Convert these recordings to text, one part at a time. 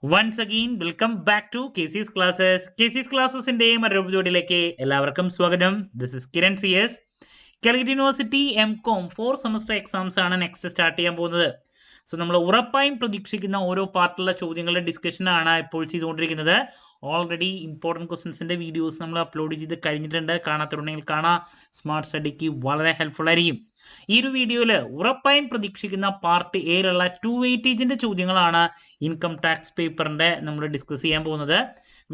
Once again, welcome back to KC's Classes. KC's Classes-ന്റെ മറ്റൊരു എപ്പിസോഡിലേക്ക് എല്ലാവർക്കും സ്വാഗതം. This is Kiran CS. Calicut university MCOM 4 semester exams ആണ് next start ചെയ്യാൻ പോകുന്നത്. സോ നമ്മൾ ഉറപ്പായും പ്രതീക്ഷിക്കുന്ന ഓരോ പാർട്ടിലുള്ള ചോദ്യങ്ങളുടെ ഡിസ്കഷനാണ് ഇപ്പോൾ ചെയ്തുകൊണ്ടിരിക്കുന്നത്. ഓൾറെഡി ഇമ്പോർട്ടൻറ്റ് ക്വസ്റ്റ്യൻസിൻ്റെ വീഡിയോസ് നമ്മൾ അപ്ലോഡ് ചെയ്ത് കഴിഞ്ഞിട്ടുണ്ട്. കാണാത്തുണ്ടെങ്കിൽ കാണാം. സ്മാർട്ട് സ്റ്റഡിക്ക് വളരെ ഹെൽപ്ഫുൾ ആയിരിക്കും. ഈ ഒരു വീഡിയോയിൽ ഉറപ്പായും പ്രതീക്ഷിക്കുന്ന പാർട്ട് എയിലുള്ള 2 വെയിറ്റേജിൻ്റെ ചോദ്യങ്ങളാണ് ഇൻകം ടാക്സ് പേപ്പറിൻ്റെ നമ്മൾ ഡിസ്കസ് ചെയ്യാൻ പോകുന്നത്.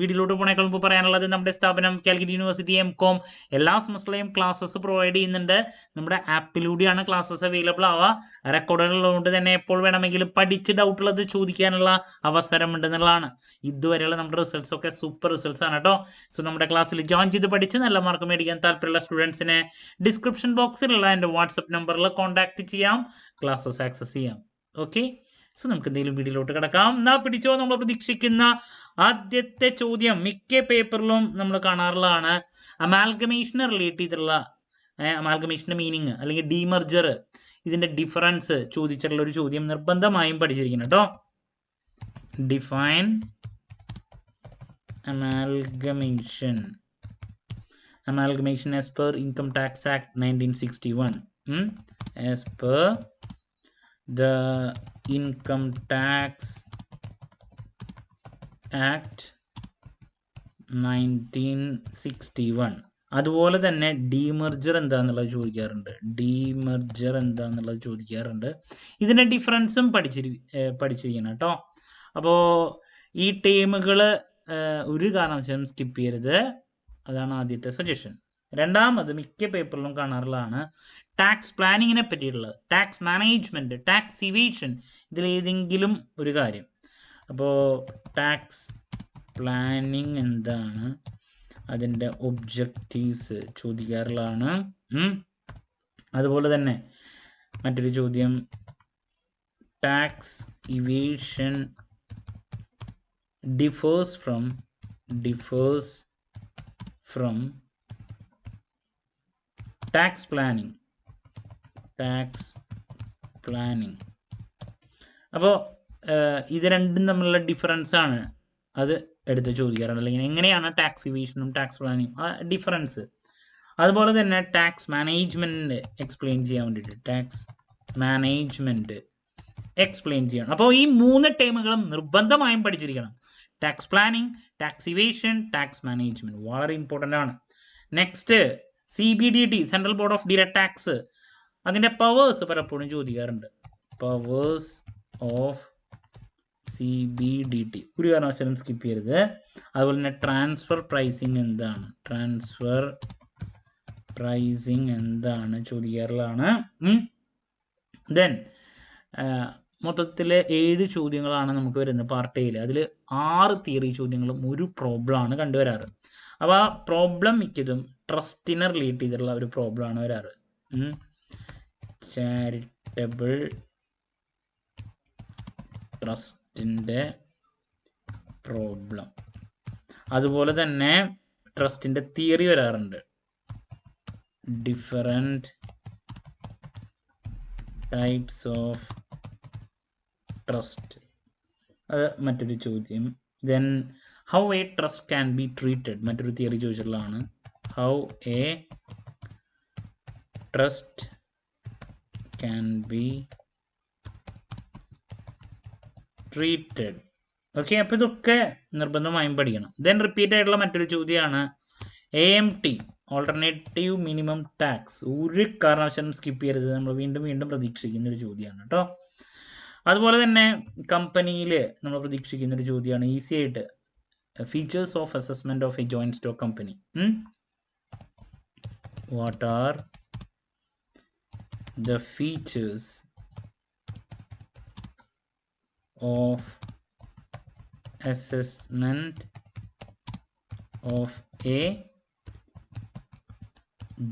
വീഡിയോയിലോട്ട് പോണേക്കാൾ മുമ്പ് പറയാനുള്ളത് നമ്മുടെ സ്ഥാപനം കാലിക്കറ്റ് യൂണിവേഴ്സിറ്റി MCOM എല്ലാ സെമസ്റ്ററിലെയും ക്ലാസ്സസ് പ്രൊവൈഡ് ചെയ്യുന്നുണ്ട്. നമ്മുടെ ആപ്പിലൂടെയാണ് ക്ലാസ്സസ് അവൈലബിൾ ആവുക. റെക്കോർഡുകളുള്ളതുകൊണ്ട് തന്നെ എപ്പോൾ വേണമെങ്കിലും പഠിച്ച് ഡൗട്ടുള്ളത് ചോദിക്കാനുള്ള അവസരം ഉണ്ടെന്നുള്ളതാണ്. ഇതുവരെയുള്ള നമ്മുടെ റിസൾട്ട്സ് ഒക്കെ സൂപ്പർ റിസൾട്ട്സ് ആണ് കേട്ടോ. സോ നമ്മുടെ ക്ലാസ്സിൽ ജോയിൻ ചെയ്ത് പഠിച്ച് നല്ല മാർക്ക് മേടിക്കാൻ താല്പര്യമുള്ള സ്റ്റുഡൻസിനെ ഡിസ്ക്രിപ്ഷൻ ബോക്സിലുള്ള എൻ്റെ വാട്സപ്പ് നമ്പറിൽ കോൺടാക്ട് ചെയ്യാം, ക്ലാസ്സസ് ആക്സസ് ചെയ്യാം. ഓക്കെ, സോ നമുക്ക് എന്തെങ്കിലും വീഡിയോയിലോട്ട് കിടക്കാം. എന്നാ പിടിച്ചോ, നമ്മൾ പ്രതീക്ഷിക്കുന്ന ആദ്യത്തെ ചോദ്യം മിക്ക പേപ്പറിലും നമ്മൾ കാണാറുള്ളതാണ്. അമാൽഗമേഷനെ റിലേറ്റ് ചെയ്തിട്ടുള്ള അമാൽഗമേഷൻ്റെ മീനിങ് അല്ലെങ്കിൽ ഡീമർജർ, ഇതിൻ്റെ ഡിഫറൻസ് ചോദിച്ചിട്ടുള്ള ഒരു ചോദ്യം നിർബന്ധമായും പഠിച്ചിരിക്കണം കേട്ടോ. Define amalgamation as per Income Tax Act 1961. As per the Income Tax Act 1961. അതുപോലെ തന്നെ ഡീമർജർ എന്താണെന്നുള്ളത് ചോദിക്കാറുണ്ട്. ഇതിൻ്റെ ഡിഫറൻസും പഠിച്ചിരിക്കണം കേട്ടോ. അപ്പോൾ ഈ ടേമുകൾ ഒരു കാരണവശാലും സ്കിപ്പ് ചെയ്യരുത്. അതാണ് ആദ്യത്തെ സജഷൻ. രണ്ടാമത് മിക്ക പേപ്പറിലും കാണാറുള്ളതാണ് ടാക്സ് പ്ലാനിങ്ങിനെ പറ്റിയിട്ടുള്ളത്, ടാക്സ് മാനേജ്മെൻറ്റ്, ടാക്സ് ഇവേഷൻ, ഇതിലേതെങ്കിലും ഒരു കാര്യം. അപ്പോൾ ടാക്സ് പ്ലാനിങ് എന്താണ്, അതിൻ്റെ ഒബ്ജക്റ്റീവ്സ് ചോദിക്കാറുള്ളതാണ്. അതുപോലെ തന്നെ മറ്റൊരു ചോദ്യം, tax evasion differs from tax planning. അപ്പോൾ ഇത് രണ്ടും തമ്മിലുള്ള ഡിഫറൻസ് ആണ് അത് എടുത്ത് ചോദിക്കാറുണ്ട്. അല്ലെങ്കിൽ എങ്ങനെയാണ് ടാക്സ് ഇവേഷനും ടാക്സ് പ്ലാനിങ്ങും ആ ഡിഫറൻസ്. അതുപോലെ തന്നെ ടാക്സ് മാനേജ്മെൻറ്റ് എക്സ്പ്ലെയിൻ ചെയ്യാൻ വേണ്ടിയിട്ട് എക്സ്പ്ലെയിൻ ചെയ്യണം. അപ്പോൾ ഈ 3 ടേമുകളും നിർബന്ധമായും പഠിച്ചിരിക്കണം. Tax planning, tax evasion, tax management വളരെ ഇമ്പോർട്ടൻ്റ് ആണ്. Next CBDT, central board of direct tax, അതിൻ്റെ പവേഴ്സ് പലപ്പോഴും ചോദിക്കാറുണ്ട്. പവേഴ്സ് ഓഫ് CBDT ഒരു കാരണവശാലും സ്കിപ്പ് ചെയ്യരുത്. അതുപോലെ തന്നെ ട്രാൻസ്ഫർ പ്രൈസിങ് എന്താണ് ചോദിക്കാറുള്ളതാണ്. ദെൻ മൊത്തത്തിൽ 7 ചോദ്യങ്ങളാണ് നമുക്ക് വരുന്നത് പാർട്ട് എയിൽ. അതിൽ 6 തിയറി ചോദ്യങ്ങളും ഒരു പ്രോബ്ലമാണ് കണ്ടുവരാറ്. അപ്പോൾ ആ പ്രോബ്ലം മിക്കതും ട്രസ്റ്റിനെ റിലേറ്റ് ചെയ്തിട്ടുള്ള ഒരു പ്രോബ്ലമാണ് വരാറ്. ചാരിറ്റബിൾ ട്രസ്റ്റിൻ്റെ പ്രോബ്ലം. അതുപോലെ തന്നെ ട്രസ്റ്റിൻ്റെ തിയറി വരാറുണ്ട്. ഡിഫറൻറ്റ് ടൈപ്സ് ഓഫ് ട്രസ്റ്റ്, അത് മറ്റൊരു ചോദ്യം. Then how a trust can be treated, മറ്റൊരു തിയറി ചോദിച്ചിട്ടുള്ളതാണ്. How a trust can be treated. Okay, അപ്പോൾ ഇതൊക്കെ നിർബന്ധമായും പഠിക്കണം. ദെൻ റിപ്പീറ്റ് ആയിട്ടുള്ള മറ്റൊരു ചോദ്യമാണ് AMT, ഓൾട്ടർനേറ്റീവ് മിനിമം ടാക്സ്. ഒരു കാരണവശാലും സ്കിപ്പ് ചെയ്യരുത്, നമ്മൾ വീണ്ടും പ്രതീക്ഷിക്കുന്ന ഒരു ചോദ്യമാണ് കേട്ടോ. അതുപോലെ തന്നെ കമ്പനിയിൽ നമ്മൾ പ്രതീക്ഷിക്കുന്ന ഒരു ചോദ്യമാണ് ഈസി ആയിട്ട്, features of assessment of a joint stock company. What are the features of assessment of A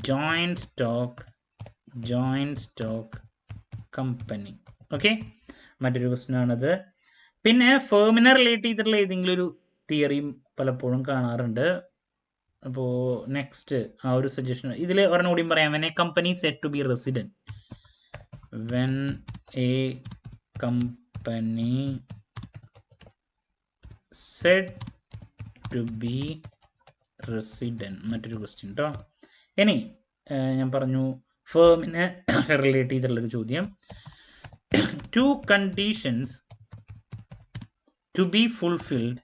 joint stock company. Okay, മറ്റൊരു ക്വസ്റ്റ്യൻ ആണത്. പിന്നെ ഫേമിനെ റിലേറ്റ് ചെയ്തിട്ടുള്ള ഏതെങ്കിലും ഒരു തിയറിയും പലപ്പോഴും കാണാറുണ്ട്. അപ്പോൾ നെക്സ്റ്റ് ആ ഒരു സജഷൻ ഇതിൽ ഒരെണ്ണം കൂടിയും പറയാം. When a company set to be resident, when a company said to be resident. മറ്റൊരു ക്വസ്റ്റ്യൻ കേട്ടോ. ഇനി ഞാൻ പറഞ്ഞു ഫേമിനെ റിലേറ്റ് ചെയ്തുള്ളൊരു ചോദ്യം. 2 conditions to be fulfilled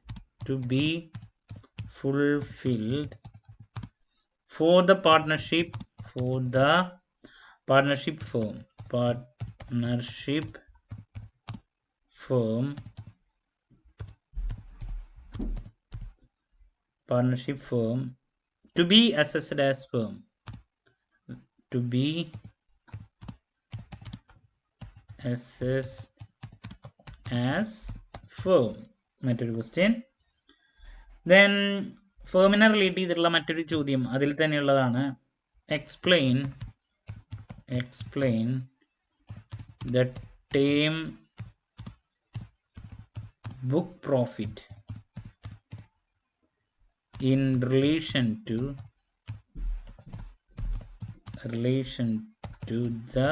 for the partnership firm to be assessed as firm. മറ്റൊരു ക്വസ്റ്റ്യൻ. ദെൻ ഫേമിനെ relate ചെയ്തിട്ടുള്ള മറ്റൊരു ചോദ്യം അതിൽ തന്നെയുള്ളതാണ്. Explain the term book profit in relation to the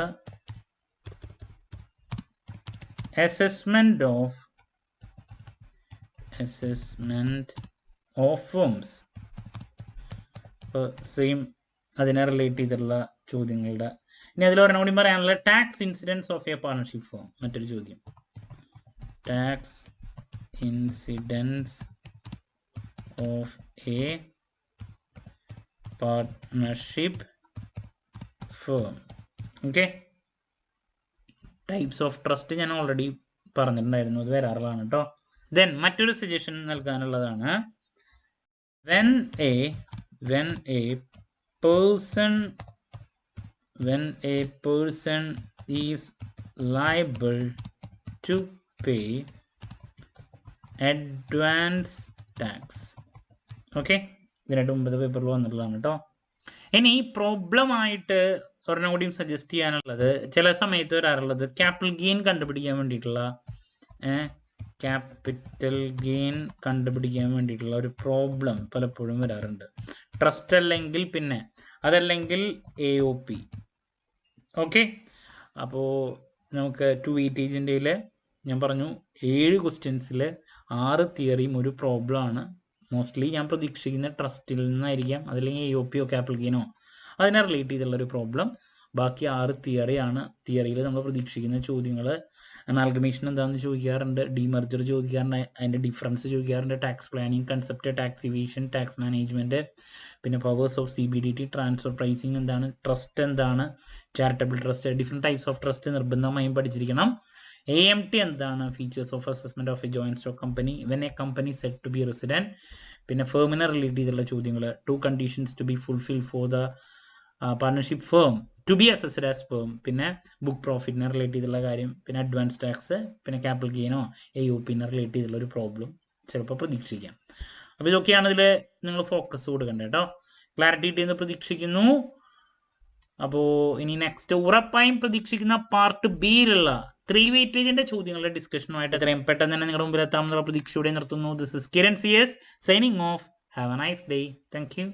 assessment of firms. Same അതിനെ റിലേറ്റ് ചെയ്തിട്ടുള്ള ചോദ്യങ്ങളുടെ. ഇനി അതിൽ ഒരെണ്ണം കൂടി പറയാനുള്ള tax incidence of a partnership form. മറ്റൊരു ചോദ്യം, tax incidence of a partnership form. Okay, types of trust ഞാൻ ഓൾറെഡി പറഞ്ഞിട്ടുണ്ടായിരുന്നു, അത് വരാറുള്ളതാണ് കേട്ടോ. ദെൻ മറ്റൊരു സജഷൻ നൽകാനുള്ളതാണ്. when a person is liable to pay advance tax. Okay, ഇതിനായിട്ട് മുമ്പത്തെ പേപ്പറിൽ വന്നിട്ടുള്ളതാണ് കേട്ടോ. ഇനി പ്രോബ്ലം ആയിട്ട് ഒരെണ്ണം കൂടിയും സജസ്റ്റ് ചെയ്യാനുള്ളത്, ചില സമയത്ത് വരാറുള്ളത് ക്യാപിറ്റൽ ഗെയിൻ കണ്ടുപിടിക്കാൻ വേണ്ടിയിട്ടുള്ള ഒരു പ്രോബ്ലം പലപ്പോഴും വരാറുണ്ട്. ട്രസ്റ്റ് അല്ലെങ്കിൽ പിന്നെ അതല്ലെങ്കിൽ AOP. ഓക്കെ, അപ്പോൾ നമുക്ക് 2 വെയിറ്റേജിൻ്റെയിൽ ഞാൻ പറഞ്ഞു 7 ക്വസ്റ്റ്യൻസിൽ 6 തിയറിയും ഒരു പ്രോബ്ലമാണ്. മോസ്റ്റ്ലി ഞാൻ പ്രതീക്ഷിക്കുന്ന ട്രസ്റ്റിൽ നിന്നായിരിക്കാം, അതല്ലെങ്കിൽ AOP ക്യാപിറ്റൽ ഗെയിനോ അതിനെ റിലേറ്റ് ചെയ്തുള്ളൊരു പ്രോബ്ലം. ബാക്കി 6 തിയറിയാണ്. തിയറിയിൽ നമ്മൾ പ്രതീക്ഷിക്കുന്ന ചോദ്യങ്ങൾ അമാൽഗമേഷൻ എന്താണെന്ന് ചോദിക്കാറുണ്ട്, ഡിമർജർ ചോദിക്കാറുണ്ട്, അതിൻ്റെ ഡിഫറൻസ് ചോദിക്കാറുണ്ട്, tax planning concept, tax evasion, tax management, പിന്നെ powers of CBDT, transfer pricing എന്താണ്, ട്രസ്റ്റ് എന്താണ്, charitable trust, different types of trust നിർബന്ധമായും പഠിച്ചിരിക്കണം. AMT എന്താണ്, features of assessment of a joint stock company, when a company set to be resident, പിന്നെ ഫേമിനെ relate ചെയ്തുള്ള ചോദ്യങ്ങൾ, 2 conditions to be fulfilled for the partnership firm to be assessed as firm, പിന്നെ book പ്രോഫിറ്റിനെ relate ചെയ്തുള്ള കാര്യം, പിന്നെ advance tax, പിന്നെ capital ഗെയിനോ AOPനെ relate ചെയ്തുള്ള ഒരു പ്രോബ്ലം ചിലപ്പോൾ പ്രതീക്ഷിക്കാം. അപ്പോൾ ഇതൊക്കെയാണ് ഇതിൽ നിങ്ങൾ ഫോക്കസ് കൊടുക്കേണ്ടത് കേട്ടോ. ക്ലാരിറ്റി കിട്ടിയെന്ന് പ്രതീക്ഷിക്കുന്നു. അപ്പോൾ ഇനി നെക്സ്റ്റ് ഉറപ്പായും പ്രതീക്ഷിക്കുന്ന പാർട്ട് ബിയിലുള്ള 3 വെയിറ്റേജിൻ്റെ ചോദ്യങ്ങളുടെ ഡിസ്കഷനുമായിട്ട് എത്രയും പെട്ടെന്ന് തന്നെ നിങ്ങളുടെ മുമ്പിൽ എത്താമെന്നുള്ള പ്രതീക്ഷയോടെ നിർത്തുന്നു. This is Kiran CS signing off. Have a nice day. Thank U.